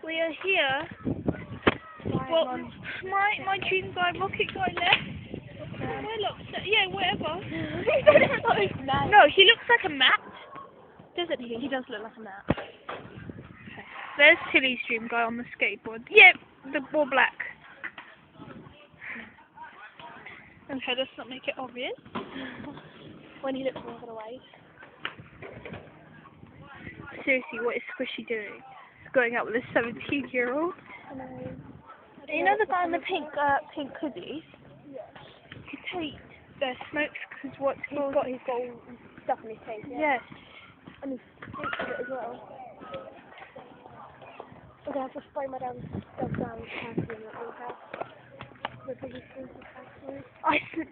We are here. Well, my dream guy, rocket guy left. Well, yeah, whatever. No, he looks like a mat, doesn't he? He does look like a mat. There's Tilly's dream guy on the skateboard. Yep, the all black. Okay, let's not make it obvious. When he looks the other way. Seriously, what is Squishy doing? He's going out with a 17-year-old. You know the guy in the pink hoodie? Yeah. You could take their smokes because what's called... He's got stuff in his face. Yes. And he's thinking it as well. I'm going to have to spray my dad's down perfume at the house. Because he's